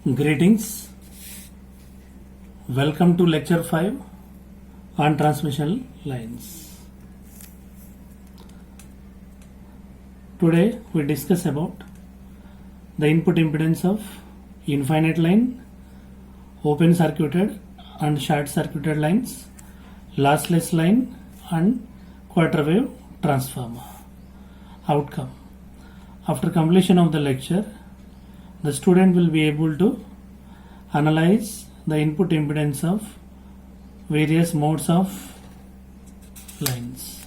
Greetings. Welcome to lecture 5 on transmission lines. Today we discuss about the input impedance of infinite line, open circuited and short circuited lines, lossless line and quarter wave transformer. Outcome: after completion of the lecture, the student will be able to analyze the input impedance of various modes of lines.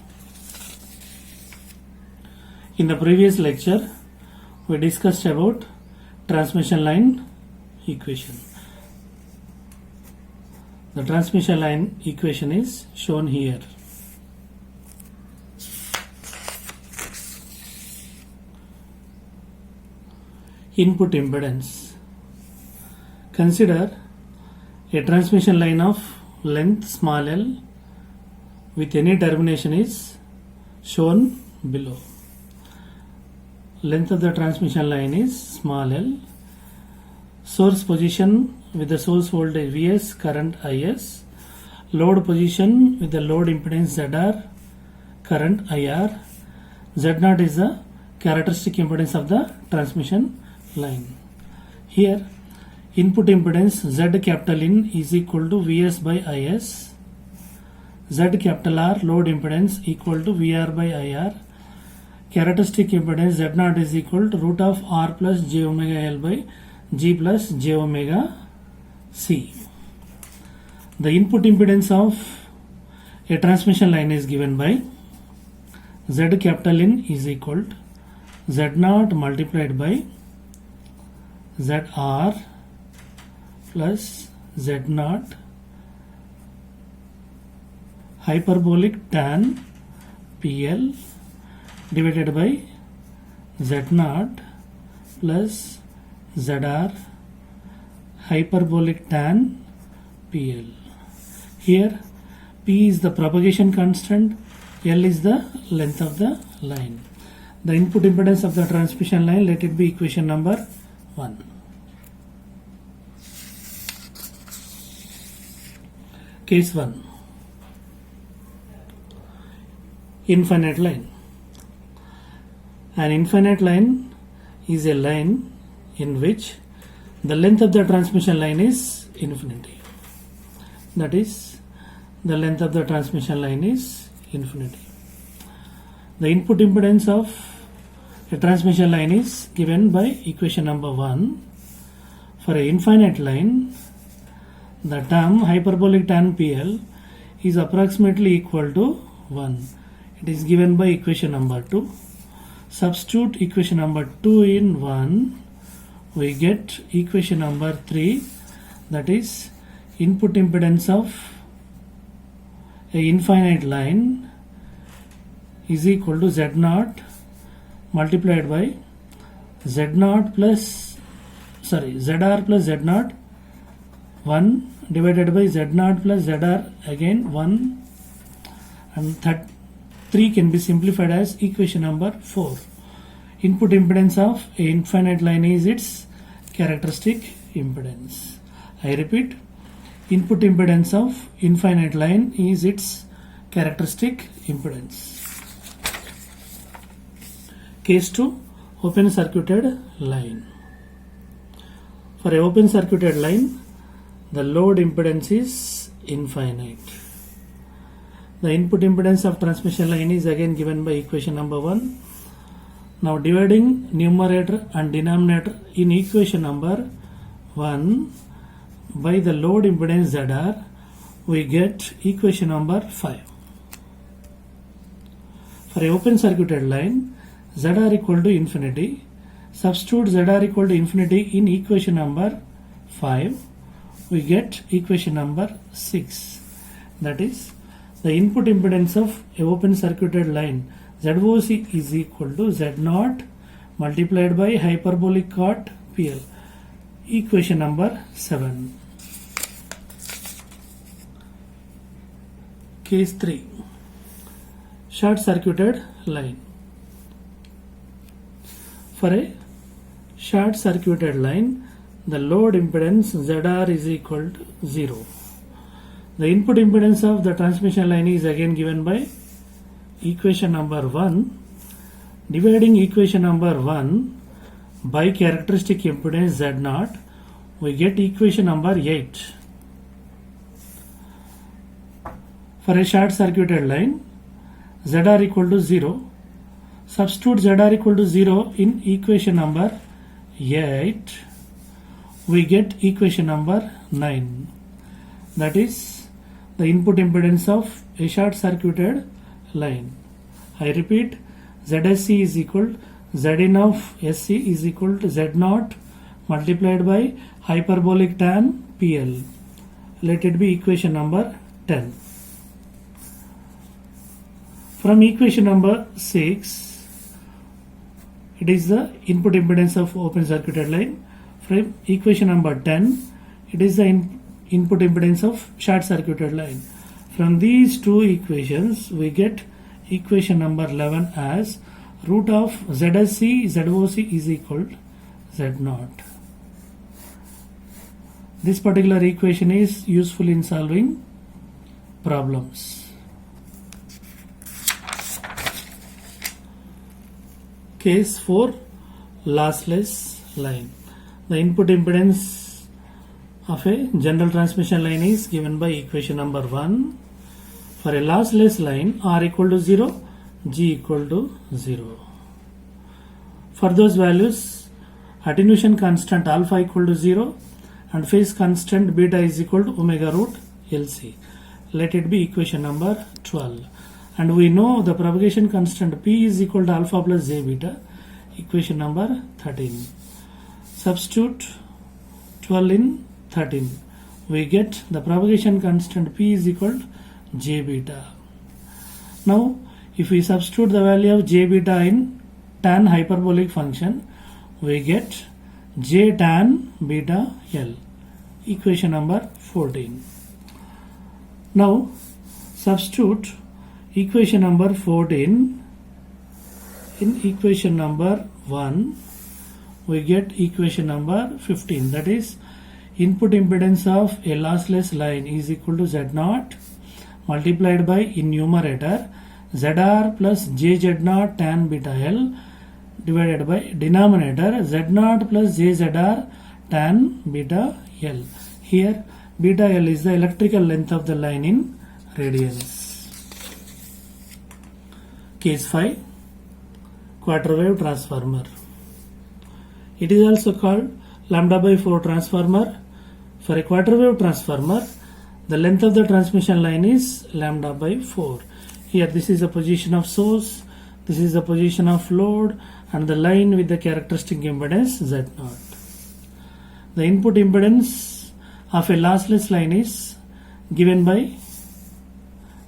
In the previous lecture, we discussed about transmission line equation. The transmission line equation is shown here. Input impedance. Consider a transmission line of length small l with any termination is shown below. Length of the transmission line is small l. Source position with the source voltage Vs, current Is. Load position with the load impedance Zr, current Ir. Z0 is the characteristic impedance of the transmission line. Here input impedance Z capital In is equal to Vs by Is. Z capital R load impedance equal to Vr by Ir. Characteristic impedance Z0 is equal to root of R plus j omega L by G plus j omega C. The input impedance of a transmission line is given by Z capital In is equal to Z0 multiplied by Zr plus Z0 hyperbolic tan PL divided by Z0 plus Zr hyperbolic tan PL. Here P is the propagation constant, L is the length of the line. The input impedance of the transmission line, let it be equation number 1. Case 1. Infinite line. An infinite line is a line in which the length of the transmission line is infinity. That is, the length of the transmission line is infinity. The input impedance of a transmission line is given by equation number 1. For an infinite line, the term hyperbolic tan PL is approximately equal to 1. It is given by equation number 2. Substitute equation number 2 in 1, we get equation number 3, that is input impedance of a infinite line is equal to Z0 multiplied by Z0 plus Zr plus Z0 1 divided by Z0 plus Zr again 1, and 3 can be simplified as equation number 4. Input impedance of a infinite line is its characteristic impedance. I repeat, input impedance of infinite line is its characteristic impedance. Case 2. Open circuited line. For an open circuited line, the load impedance is infinite. The input impedance of transmission line is again given by equation number 1. Now dividing numerator and denominator in equation number 1 by the load impedance Zr, we get equation number 5. For an open circuited line, Zr equal to infinity. Substitute Zr equal to infinity in equation number 5. We get equation number 6. That is, the input impedance of a open circuited line ZOC is equal to Z0 multiplied by hyperbolic cot PL. Equation number 7. Case 3. Short circuited line. For a short circuited line, the load impedance ZR is equal to 0. The input impedance of the transmission line is again given by equation number 1. Dividing equation number 1 by characteristic impedance Z0, we get equation number 8. For a short circuited line, ZR equal to 0. Substitute ZR equal to 0 in equation number 8. We get equation number 9. That is the input impedance of a short circuited line. I repeat, ZSC is equal Zin of SC is equal to Z0 multiplied by hyperbolic tan PL. Let it be equation number 10. From equation number 6, it is the input impedance of open circuited line. From equation number 10, it is the input impedance of short circuited line. From these two equations, we get equation number 11 as root of ZSC ZOC is equal to Z0. This particular equation is useful in solving problems. Case 4, lossless line. The input impedance of a general transmission line is given by equation number 1. For a lossless line, R equal to 0, G equal to 0. For those values, attenuation constant alpha equal to 0 and phase constant beta is equal to omega root LC. Let it be equation number 12. And we know the propagation constant P is equal to alpha plus J beta, equation number 13. Substitute 12 in 13. We get the propagation constant P is equal to J beta. Now, if we substitute the value of J beta in tan hyperbolic function, we get J tan beta L, equation number 14. Now, substitute equation number 14 in equation number 1, we get equation number 15. That is, input impedance of a lossless line is equal to Z0 multiplied by, in numerator, ZR plus JZ0 tan beta L divided by denominator Z0 plus JZR tan beta L. Here beta L is the electrical length of the line in radians. Case 5, quarter wave transformer. It is also called lambda by 4 transformer. For a quarter wave transformer, the length of the transmission line is lambda by 4. Here this is the position of source, this is the position of load, and the line with the characteristic impedance Z0. The input impedance of a lossless line is given by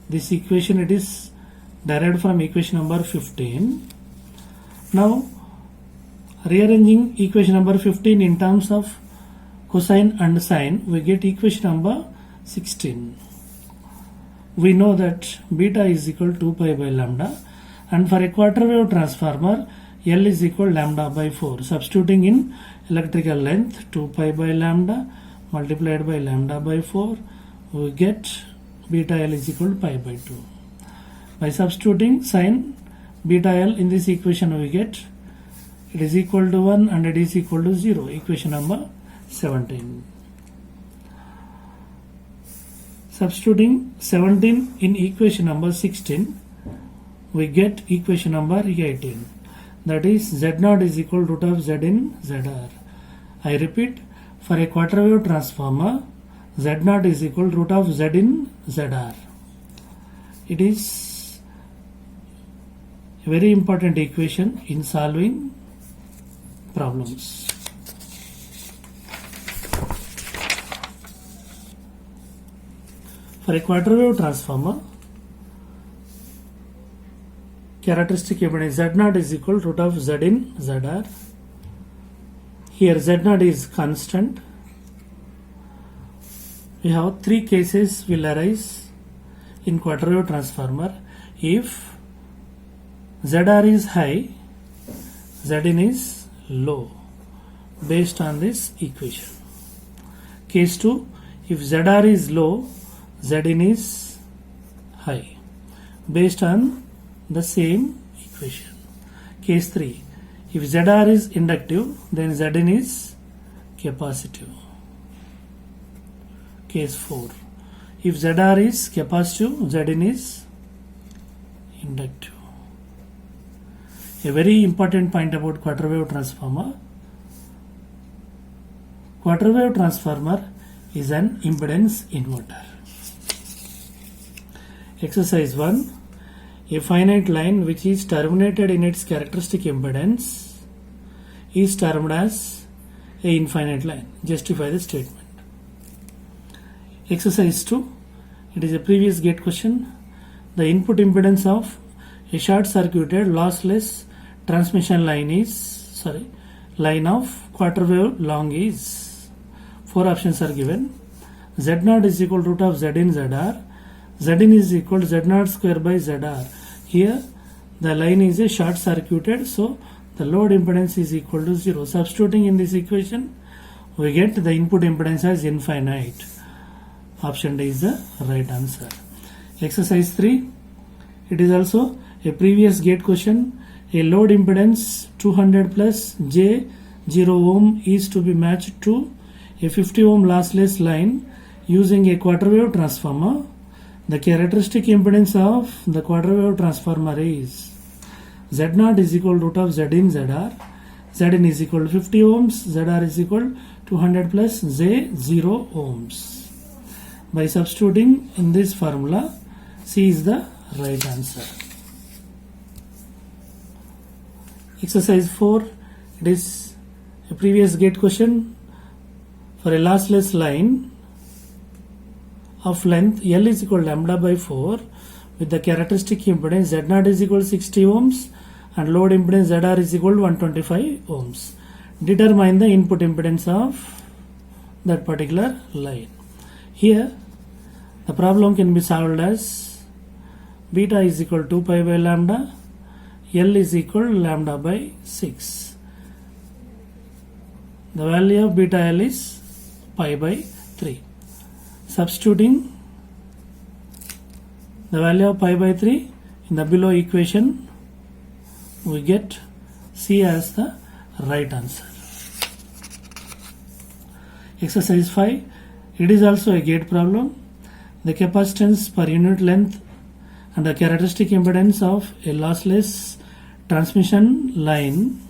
this equation. It is derived from equation number 15. Now, rearranging equation number 15 in terms of cosine and sine, we get equation number 16. We know that beta is equal to 2 pi by lambda, and for a quarter wave transformer, L is equal to lambda by 4. Substituting in electrical length, 2 pi by lambda multiplied by lambda by 4, we get beta L is equal to pi by 2. By substituting sine beta L in this equation, we get it is equal to 1 and it is equal to 0, equation number 17. Substituting 17 in equation number 16, we get equation number 18. That is, Z0 is equal to root of Z in ZR. I repeat, for a quarter wave transformer, Z0 is equal to root of Z in ZR. It is a very important equation in solving problems. For a quarter wave transformer, characteristic impedance Z0 is equal to root of Z in ZR. Here Z0 is constant. We have three cases will arise in quarter wave transformer. If ZR is high, Zin is low. based on this equation. Case 2, if ZR is low, Zin is high based on the same equation. Case 3, if ZR is inductive, then Zin is capacitive. Case 4, if ZR is capacitive, Zin is inductive. A very important point about quarter wave transformer. Quarter wave transformer is an impedance inverter. Exercise 1. A finite line which is terminated in its characteristic impedance is termed as a infinite line. Justify the statement. Exercise 2. It is a previous gate question. The input impedance of a short circuited lossless transmission line is line of quarter wave long is. 4 options are given. Z0 is equal to root of Z in ZR. Zin is equal to Z0 square by ZR. Here the line is a short circuited, so the load impedance is equal to 0. Substituting in this equation, we get the input impedance as infinite. Option D is the right answer. Exercise 3. It is also a previous gate question. A load impedance 200 plus J 0 ohm is to be matched to a 50 ohm lossless line using a quarter wave transformer. The characteristic impedance of the quarter wave transformer is Z0 is equal to root of Z in ZR. Zin is equal to 50 ohms. ZR is equal to 200 plus J 0 ohms. By substituting in this formula, C is the right answer. Exercise 4. It is a previous gate question. For a lossless line of length L is equal to lambda by 4 with the characteristic impedance Z0 is equal to 60 ohms and load impedance ZR is equal to 125 ohms. Determine the input impedance of that particular line. Here the problem can be solved as beta is equal to 2 pi by lambda, L is equal to lambda by 6. The value of beta L is pi by 3. Substituting the value of pi by 3 in the below equation, we get C as the right answer. Exercise 5. It is also a gate problem. The capacitance per unit length and the characteristic impedance of a lossless transmission line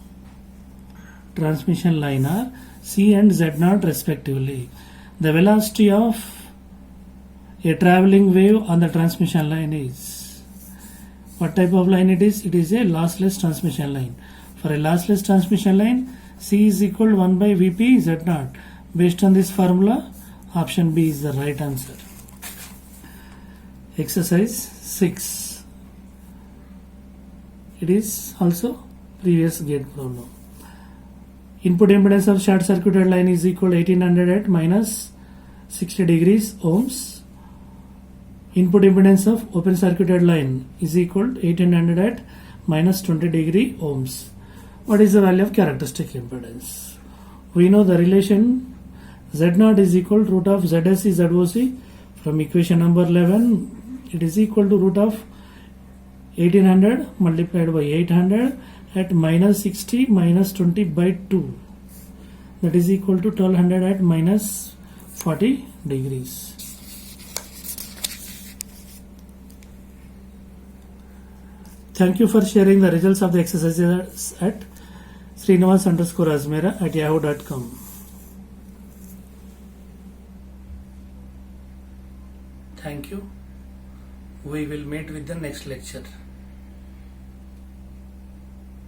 are C and Z0 respectively. The velocity of a traveling wave on the transmission line is, what type of line it is? It is a lossless transmission line. For a lossless transmission line, C is equal to 1 by Vp Z0. Based on this formula, option B is the right answer. Exercise 6. It is also previous gate problem. Input impedance of short circuited line is equal to 1800 at minus 60 degrees ohms. Input impedance of open circuited line is equal to 1800 at minus 20 degree ohms. What is the value of characteristic impedance? We know the relation Z0 is equal to root of ZSC ZOC from equation number 11. It is equal to root of 1800 multiplied by 800 at minus 60 minus 20 by 2. That is equal to 1200 at minus 40 degrees. Thank you for sharing the results of the exercises at srinivas_azmera@yahoo.com. Thank you. We will meet with the next lecture.